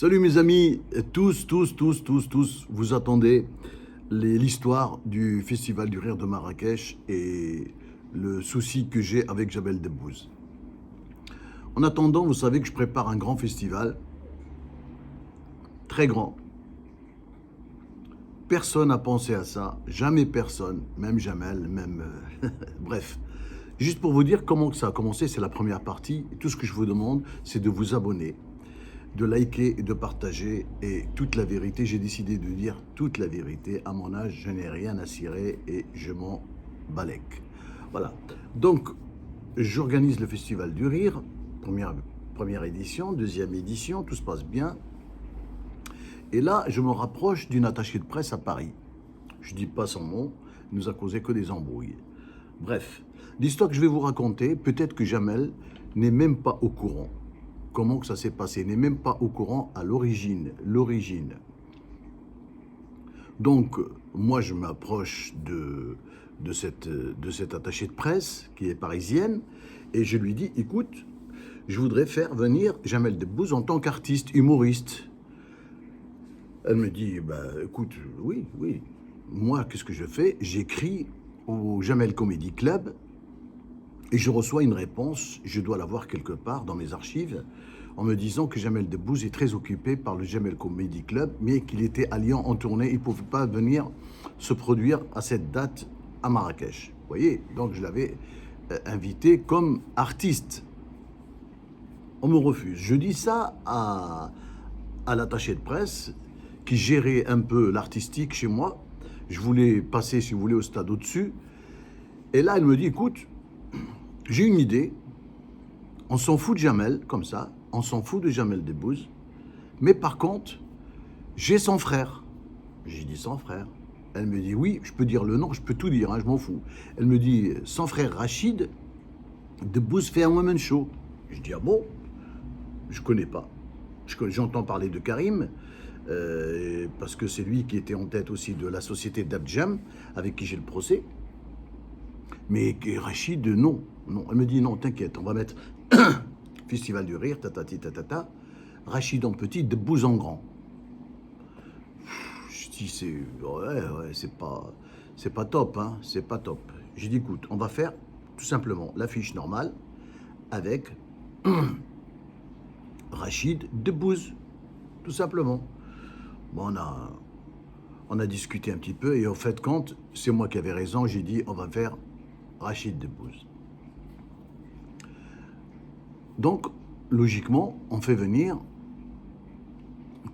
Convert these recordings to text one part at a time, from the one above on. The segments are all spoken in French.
Salut mes amis, tous, vous attendez l'histoire du Festival du Rire de Marrakech et le souci que j'ai avec Jamel Debbouze. En attendant, vous savez que je prépare un grand festival, très grand. Personne n'a pensé à ça, jamais personne, même Jamel, même... bref. Juste pour vous dire comment ça a commencé, c'est la première partie. Et tout ce que je vous demande, c'est de vous abonner, de liker et de partager. Et toute la vérité, j'ai décidé de dire toute la vérité. À mon âge, je n'ai rien à cirer et je m'en balèque. Voilà. Donc, j'organise le Festival du Rire, première édition, deuxième édition, tout se passe bien. Et là, je me rapproche d'une attachée de presse à Paris. Je ne dis pas son nom, il nous a causé que des embrouilles. Bref, l'histoire que je vais vous raconter, peut-être que Jamel n'est même pas au courant. Comment que ça s'est passé, n'est même pas au courant à l'origine. Donc, moi, je m'approche de cette attachée de presse qui est parisienne et je lui dis, écoute, je voudrais faire venir Jamel Debbouze en tant qu'artiste, humoriste. Elle me dit, bah, écoute, oui. Moi, qu'est-ce que je fais? J'écris au Jamel Comedy Club et je reçois une réponse, je dois l'avoir quelque part dans mes archives, en me disant que Jamel Debbouze est très occupé par le Jamel Comedy Club, mais qu'il était à Lyon en tournée, il ne pouvait pas venir se produire à cette date à Marrakech. Vous voyez, donc je l'avais invité comme artiste. On me refuse. Je dis ça à l'attaché de presse qui gérait un peu l'artistique chez moi. Je voulais passer, si vous voulez, au stade au-dessus. Et là, elle me dit, écoute, j'ai une idée. On s'en fout de Jamel, comme ça. On s'en fout de Jamel Debbouze. Mais par contre, j'ai son frère. J'ai dit son frère. Elle me dit, oui, je peux dire le nom, je peux tout dire, hein, je m'en fous. Elle me dit, son frère Rachid Debbouze fait un woman show. Je dis, ah bon? Je connais pas. J'entends parler de Karim, parce que c'est lui qui était en tête aussi de la société d'Abjam, avec qui j'ai le procès. Mais Rachid, non. Elle me dit, non, t'inquiète, on va mettre Festival du Rire, tatata, Rachid en petit, Debbouze en grand. Je dis, c'est pas top, hein, c'est pas top. J'ai dit, écoute, on va faire tout simplement l'affiche normale avec Rachid Debbouze, tout simplement. Bon, on a discuté un petit peu et au fait, quand c'est moi qui avais raison, j'ai dit, on va faire Rachid Debbouze. Donc, logiquement, on fait venir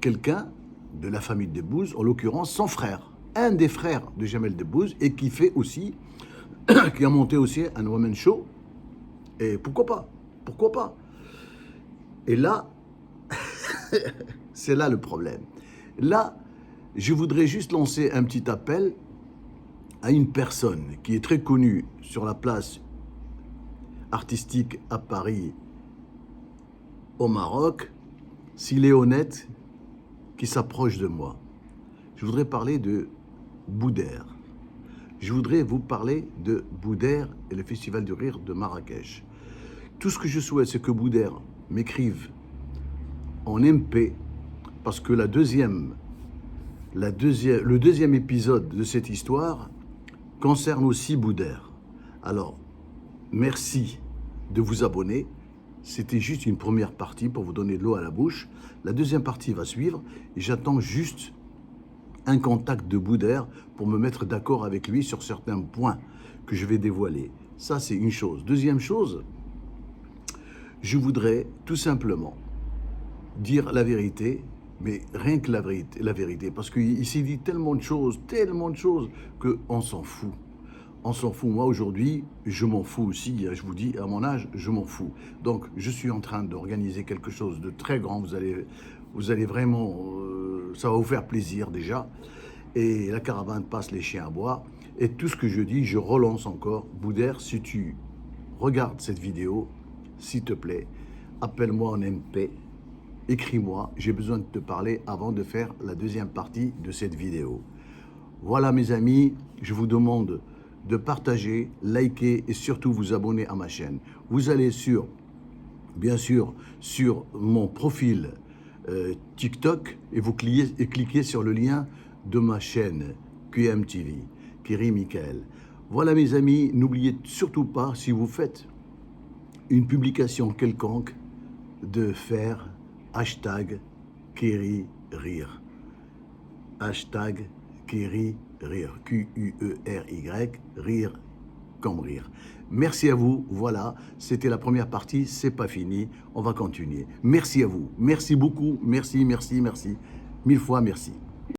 quelqu'un de la famille Debbouze, en l'occurrence son frère, un des frères de Jamel Debbouze, et qui fait aussi, qui a monté aussi un woman show. Et pourquoi pas? Et là, c'est là le problème. Là, je voudrais juste lancer un petit appel à une personne qui est très connue sur la place artistique à Paris, au Maroc, s'il est honnête, qui s'approche de moi. Je voudrais parler de Bouder. Je voudrais vous parler de Bouder et le Festival du Rire de Marrakech. Tout ce que je souhaite, c'est que Bouder m'écrive en MP, parce que le deuxième épisode de cette histoire concerne aussi Bouder. Alors, merci de vous abonner. C'était juste une première partie pour vous donner de l'eau à la bouche. La deuxième partie va suivre et j'attends juste un contact de Bouder pour me mettre d'accord avec lui sur certains points que je vais dévoiler. Ça, c'est une chose. Deuxième chose, je voudrais tout simplement dire la vérité, mais rien que la vérité, parce qu'il s'est dit tellement de choses, qu'on s'en fout. On s'en fout. Moi, aujourd'hui, je m'en fous aussi. Je vous dis, à mon âge, je m'en fous. Donc, je suis en train d'organiser quelque chose de très grand. Vous allez vraiment... ça va vous faire plaisir, déjà. Et la caravane passe les chiens à boire. Et tout ce que je dis, je relance encore. Bouder, si tu regardes cette vidéo, s'il te plaît, appelle-moi en MP. Écris-moi. J'ai besoin de te parler avant de faire la deuxième partie de cette vidéo. Voilà, mes amis. Je vous demande de partager, liker et surtout vous abonner à ma chaîne. Vous allez bien sûr, sur mon profil TikTok et vous cliquez sur le lien de ma chaîne QMTV, Kiri Michael. Voilà mes amis, n'oubliez surtout pas, si vous faites une publication quelconque, de faire hashtag Kiri Rire. Hashtag Kiri Rire. Q-U-E-R-Y, rire comme rire. Merci à vous, voilà, c'était la première partie, c'est pas fini, on va continuer. Merci à vous, merci beaucoup, merci, merci, merci, 1000 fois merci.